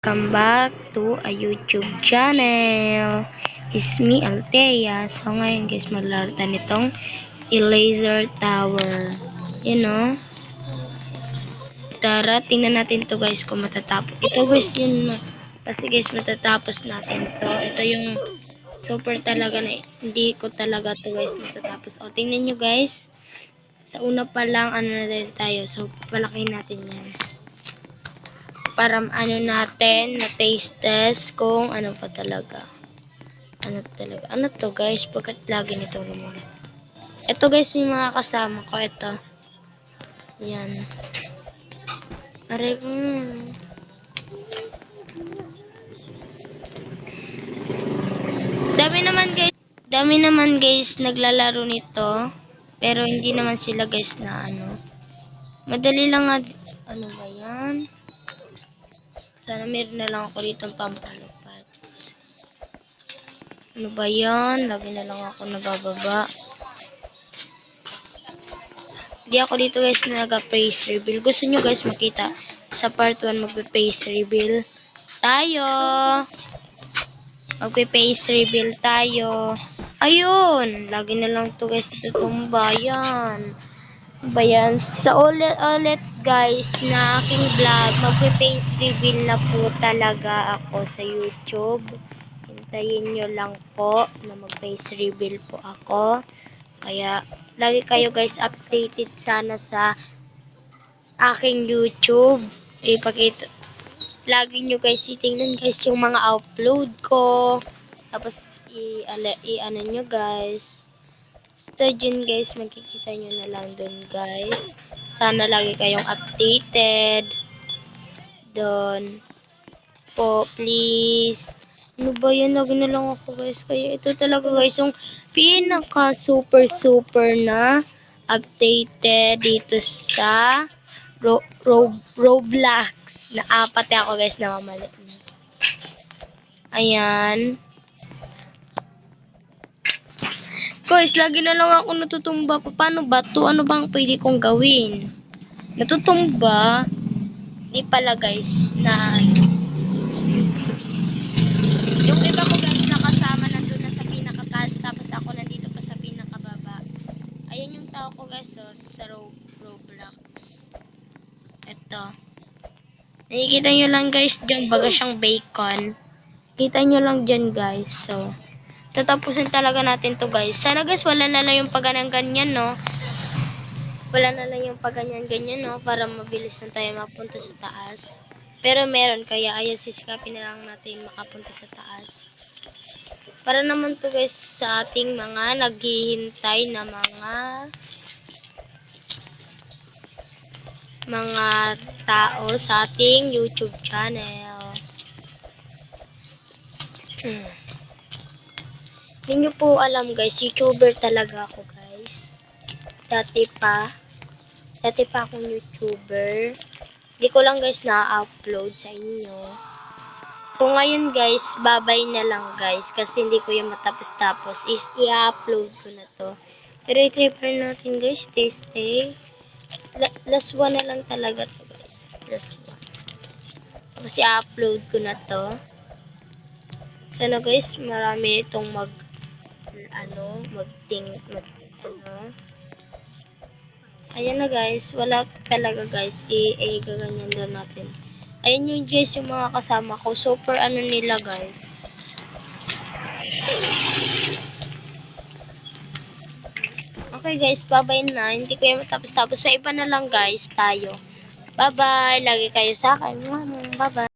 Welcome back to a YouTube channel. It's me, Althea. So, ngayon guys, maglaro tayo nitong Laser Tower. You know? Tara, tingnan natin to guys kung matatapos. Ito guys, yun. Kasi guys, matatapos natin to. Ito yung super talaga na hindi ko talaga to guys matatapos. O, tingnan nyo guys. Sa una pa lang, ano na rin tayo. So, palakin natin yan. Para natin na taste test kung ano pa talaga. Ano to guys? Bakit lagi nito lumulat? Ito guys yung mga kasama ko. Ito. Yan. Aray, Dami naman guys naglalaro nito. Pero hindi naman sila guys na ano. Madali lang nga. Ano ba yan? Sana meron na lang ako dito pampalupad. Ano ba yan? Lagi na lang ako nabababa. Hindi ako dito guys nag-face reveal. Gusto nyo guys makita sa part 1 magpe-face reveal tayo. Magpe-face reveal tayo. Ayun! Lagi na lang to guys tutumba yan. Bayan, sa ulit guys na aking vlog, magpe-face reveal na po talaga ako sa YouTube. Hintayin nyo lang po na mag-face reveal po ako. Kaya, lagi kayo guys updated sana sa aking YouTube. Ipakita, lagi nyo guys itingnan guys yung mga upload ko. Tapos, i-ano nyo guys. So, dyan guys, makikita nyo na lang dun guys. Sana lagi kayong updated. Dun po, please. Ano ba yan? Lagi na lang ako guys. Kaya ito talaga guys, yung pinaka super na updated dito sa Roblox. Na apat ako guys na mamali. Ayan. Guys, lagi na lang ako natutumba. Paano ba to? Ano bang pwede kong gawin? Natutumba. Di pala guys na yung iba ko guys nakasama nandun na sa pinakataas tapos ako nandito pa sa pinakababa. Ayan yung tao ko guys sa Roblox. Ito. Nakikita nyo lang guys dyan baga siyang bacon. Kita nyo lang dyan guys. So, tatapusin talaga natin to guys. Sana guys wala na lang yung ganyan no. Wala na lang yung ganyan no. Para mabilis na tayo mapunta sa taas. Pero meron kaya ayan sisikapin na lang natin makapunta sa taas. Para naman to guys sa ating mga naghihintay na mga tao sa ating YouTube channel. Hindi nyo po alam guys, YouTuber talaga ako guys. Dati pa akong YouTuber. Hindi ko lang guys na-upload sa inyo. So ngayon guys, babay na lang guys. Kasi hindi ko yung matapos-tapos. Is i-upload ko na to. Pero i-try pa natin guys. Stay. Last one na lang talaga to guys. Last one. Tapos i-upload ko na to. Sana guys, marami itong ayan na guys, wala talaga guys, gaganyan lang natin. Ayan yung guys yung mga kasama ko, super nila guys. Okay guys, bye-bye na, hindi ko yung matapos-tapos, sa iba na lang guys, tayo. Bye-bye, lagi kayo sa akin, bye-bye.